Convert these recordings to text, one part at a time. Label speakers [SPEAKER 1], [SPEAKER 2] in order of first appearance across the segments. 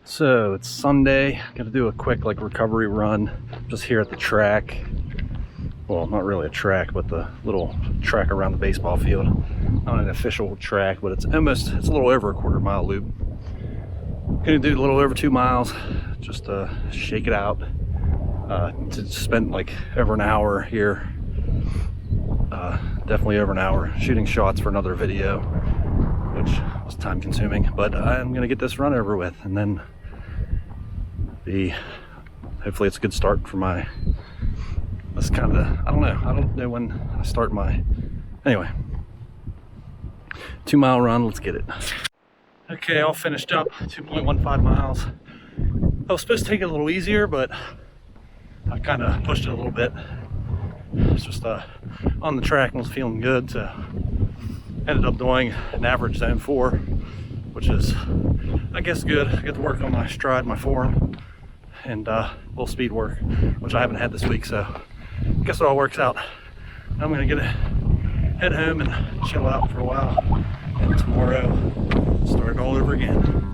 [SPEAKER 1] So it's Sunday. Got to do a quick recovery run just here at the track. Well, not really a track, but the little track around the baseball field. Not an official track, but it's a little over a quarter-mile loop. Gonna do a little over 2 miles, just to shake it out. To spend over an hour here. Definitely over an hour shooting shots for another video, which was time consuming, but I'm gonna get this run over with, and then hopefully it's a good start for my, that's kind of, I don't know when I start my, anyway, 2 mile run. Let's get it. Okay, all finished up, 2.15 miles. I was supposed to take it a little easier, but I kind of pushed it a little bit. It's just on the track and was feeling good, so ended up doing an average zone 4, which is, I guess, good. I get to work on my stride, my form, and a little speed work, which I haven't had this week, so I guess it all works out. I'm gonna head home and chill out for a while, and tomorrow start all over again.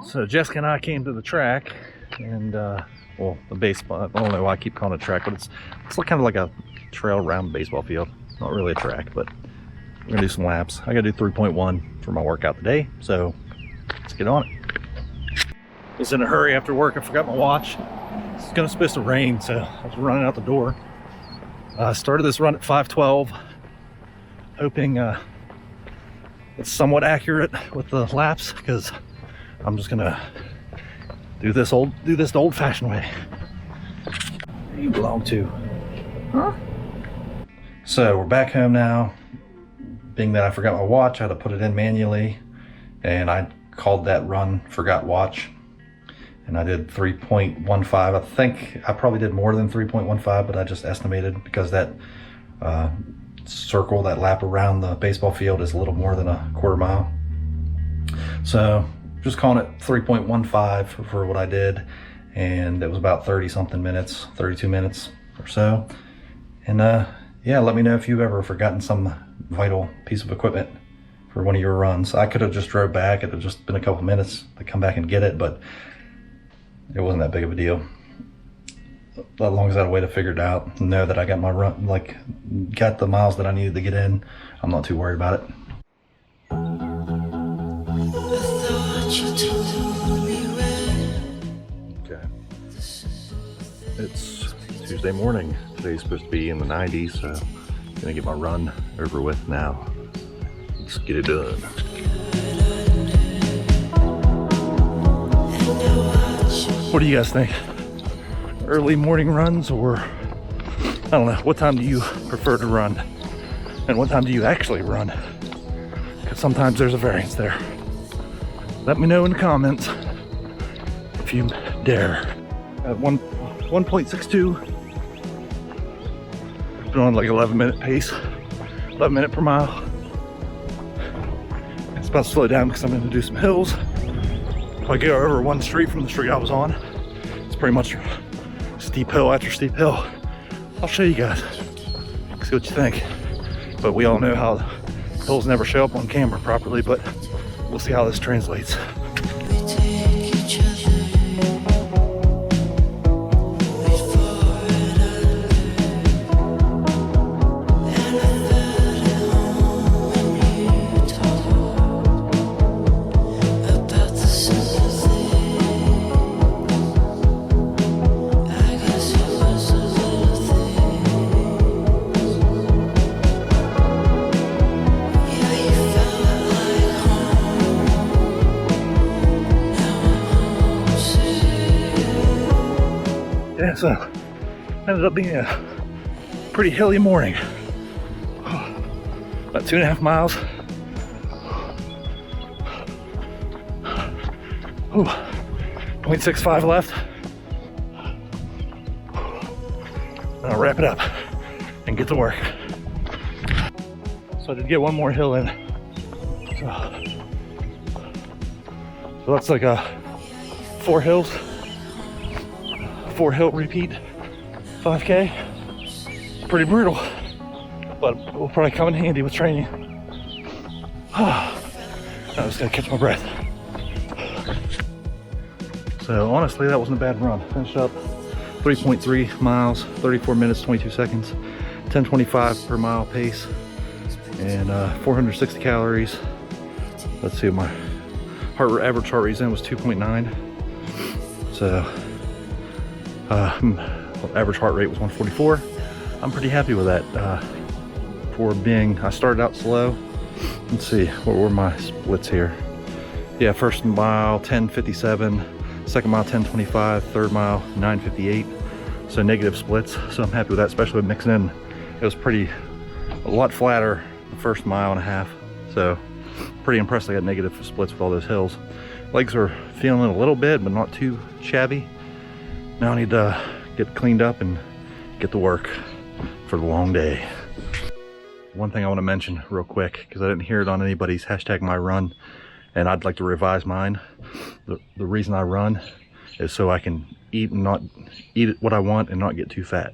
[SPEAKER 1] So Jessica and I came to the track, and well, the baseball, I don't know why I keep calling it a track, but it's kind of like a trail around the baseball field. Not really a track, but we're gonna do some laps. I gotta do 3.1 for my workout today, so let's get on it. I was in a hurry after work. I forgot my watch. It's supposed to rain, so I was running out the door. I started this run at 5:12, hoping it's somewhat accurate with the laps, because I'm just gonna do this the old-fashioned way. Where do you belong to? Huh? So we're back home now. Being that I forgot my watch, I had to put it in manually, and I called that run forgot watch. And I did 3.15. I think I probably did more than 3.15, but I just estimated because that circle, that lap around the baseball field is a little more than a quarter mile. So just calling it 3.15 for what I did, and it was about 30-something minutes, 32 minutes or so. And yeah, let me know if you've ever forgotten some vital piece of equipment for one of your runs. I could have just drove back. It would have just been a couple minutes to come back and get it, but it wasn't that big of a deal. As long as I had a way to figure it out and know that I got my run, got the miles that I needed to get in, I'm not too worried about it. Okay, it's Tuesday morning. Today's supposed to be in the 90s, so I'm gonna get my run over with now. Let's get it done. What do you guys think? Early morning runs, or I don't know, what time do you prefer to run? And what time do you actually run? Because sometimes there's a variance there. Let me know in the comments if you dare. At 1.62, been on 11-minute pace, 11 minute per mile. It's about to slow down because I'm going to do some hills. If I go over one street from the street I was on, it's pretty much steep hill after steep hill. I'll show you guys, see what you think. But we all know how hills never show up on camera properly, but we'll see how this translates. Yeah, so ended up being a pretty hilly morning. About 2.5 miles. 0.65 left. And I'll wrap it up and get to work. So I did get one more hill in. So that's like 4 hills. 4 hill repeat 5K. Pretty brutal, but it will probably come in handy with training. I just gotta catch my breath. So honestly, that wasn't a bad run. Finished up 3.3 miles, 34 minutes, 22 seconds, 10:25 per mile pace, and 460 calories. Let's see, my average heart rate zone was 2.9. So average heart rate was 144. I'm pretty happy with that. For being, I started out slow. Let's see, what were my splits here? Yeah, first mile 10:57, second mile 10:25, third mile 9:58. So negative splits. So I'm happy with that, especially with mixing in. It was a lot flatter the first mile and a half. So pretty impressed I got negative splits with all those hills. Legs are feeling it a little bit, but not too shabby. Now I need to get cleaned up and get to work for the long day. One thing I want to mention real quick, because I didn't hear it on anybody's #MyRun, and I'd like to revise mine. The reason I run is so I can eat and not eat what I want and not get too fat.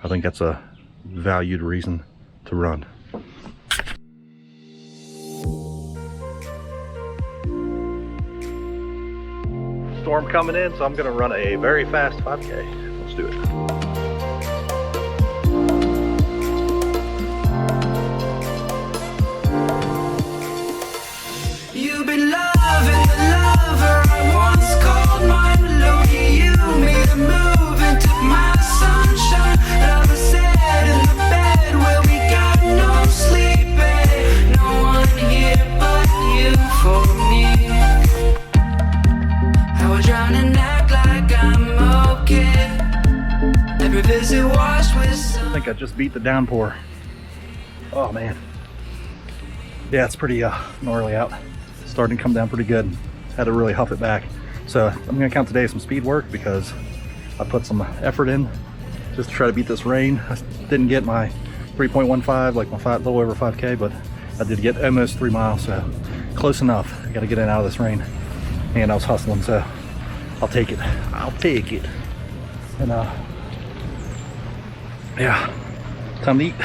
[SPEAKER 1] I think that's a valued reason to run. Storm coming in, so I'm gonna run a very fast 5K. Let's do it.
[SPEAKER 2] You've been loving the lover I once called my melody. You made a move and took my sunshine. Lover said in the bed where we got no sleep, and no one here but you for me. How I drown and act like I'm okay. Every visit washed with sun.
[SPEAKER 1] I think I just beat the downpour. Oh man. Yeah, it's pretty gnarly out. Starting to come down pretty good. Had to really huff it back. So I'm gonna count today as some speed work because I put some effort in just to try to beat this rain. I didn't get my 3.15, like my little over 5K, but I did get almost 3 miles, so close enough. I gotta get in and out of this rain. And I was hustling, so I'll take it. I'll take it. And yeah, time to eat.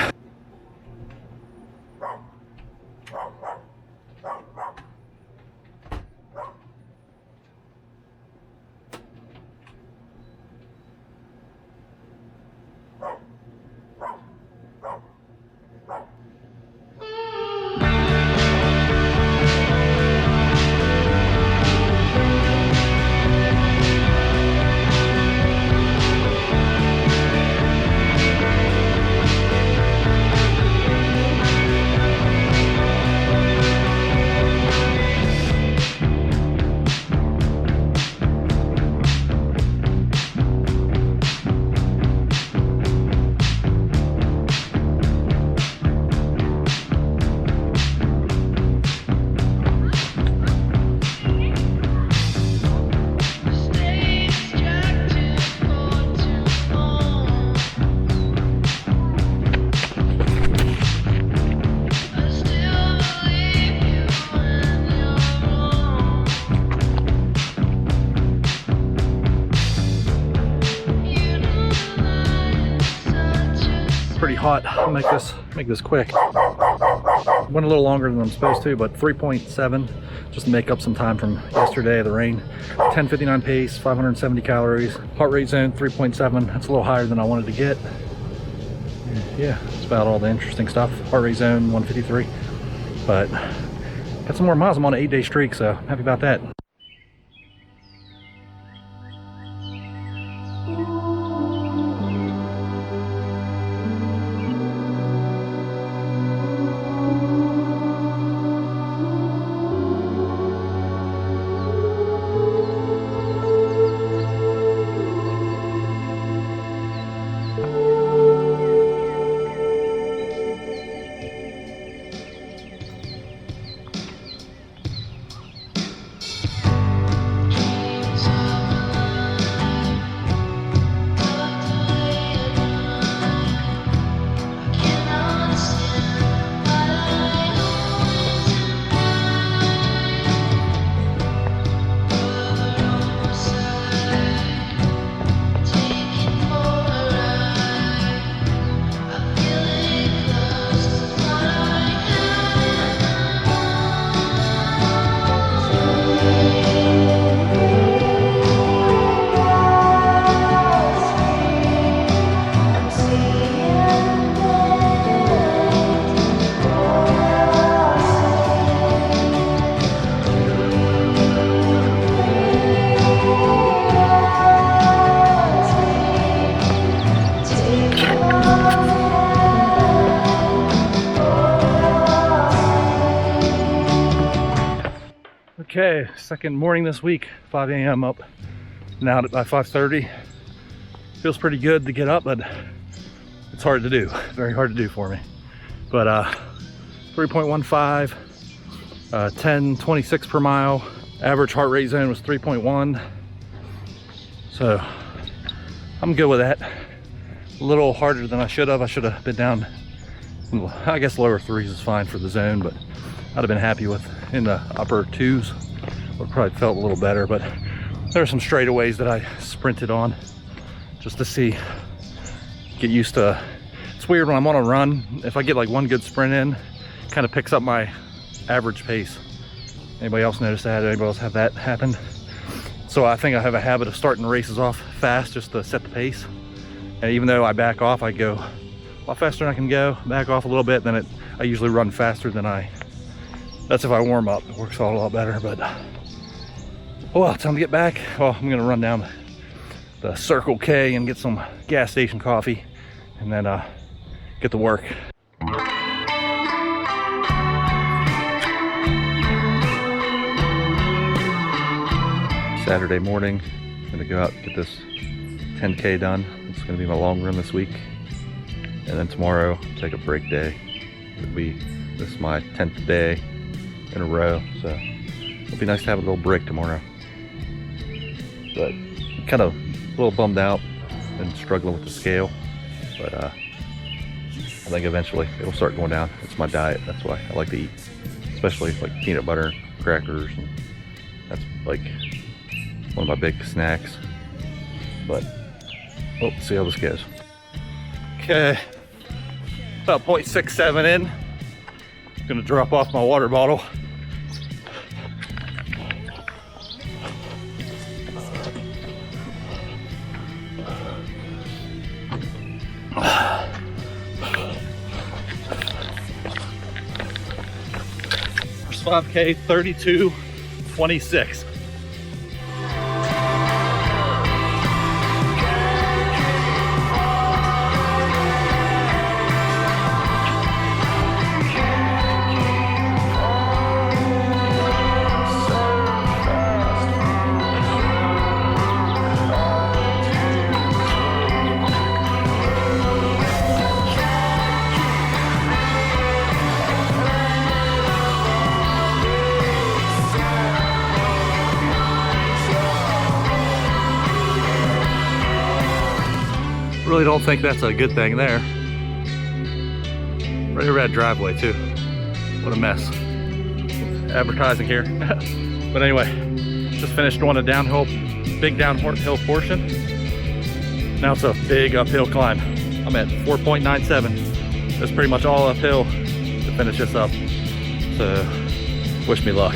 [SPEAKER 1] Pretty hot. I'll make this quick. Went a little longer than I'm supposed to, but 3.7 just to make up some time from yesterday, the rain. 10:59 pace, 570 calories. Heart rate zone 3.7. That's a little higher than I wanted to get. Yeah, that's about all the interesting stuff. Heart rate zone 153. But got some more miles. I'm on an 8-day streak, so happy about that. Okay, second morning this week, 5 a.m. up, now by 5:30. Feels pretty good to get up, but it's hard to do, very hard to do for me. But 3.15, 10:26 per mile. Average heart rate zone was 3.1. So I'm good with that. A little harder than I should have. I should have been down, I guess lower threes is fine for the zone, but I'd have been happy with in the upper twos. Would probably felt a little better, but there are some straightaways that I sprinted on just to see, get used to. It's weird when I'm on a run, if I get like one good sprint in, kind of picks up my average pace. Anybody else notice that? Anybody else have that happen? So I think I have a habit of starting races off fast just to set the pace. And even though I back off, I go a lot faster than I can go, back off a little bit, then I usually run faster than that's if I warm up. It works out a lot better, but well, time to get back. Well, I'm gonna run down the Circle K and get some gas station coffee and then get to work. Saturday morning, I'm gonna go out and get this 10K done. It's gonna be my long run this week. And then tomorrow, take a break day. This is my 10th day in a row, so it'll be nice to have a little break tomorrow. But I'm kind of a little bummed out and struggling with the scale, but I think eventually it'll start going down. It's my diet, that's why I like to eat, especially like peanut butter, crackers, and that's like one of my big snacks. But we'll see how this goes. Okay, about 0.67 in. I'm gonna drop off my water bottle. First 5K, 32:26. Really don't think that's a good thing there. Right over that driveway too. What a mess. Advertising here. But anyway, just finished doing a big downhill portion. Now it's a big uphill climb. I'm at 4.97. That's pretty much all uphill to finish this up. So wish me luck.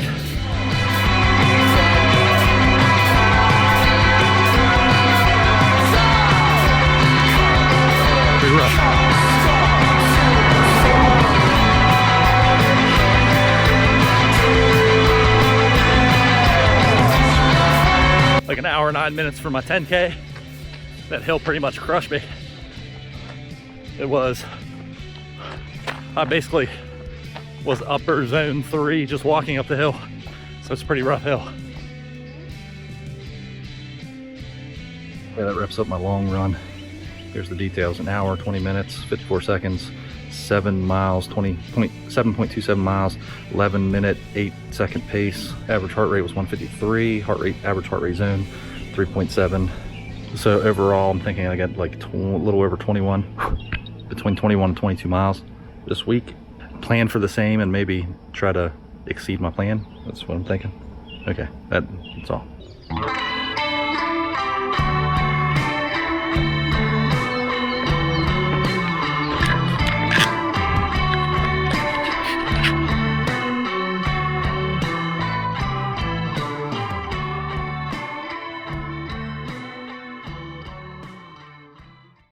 [SPEAKER 1] Like an hour and 9 minutes for my 10K. That hill pretty much crushed me. I basically was upper zone 3 just walking up the hill. So it's a pretty rough hill. Yeah, that wraps up my long run. Here's the details: an hour, 20 minutes, 54 seconds, 7 miles, 7.27 miles, 11 minute, 8 second pace. Average heart rate was 153. Average heart rate zone, 3.7. So overall, I'm thinking I got like a little over 21, between 21 and 22 miles this week. Plan for the same and maybe try to exceed my plan. That's what I'm thinking. Okay, that's all.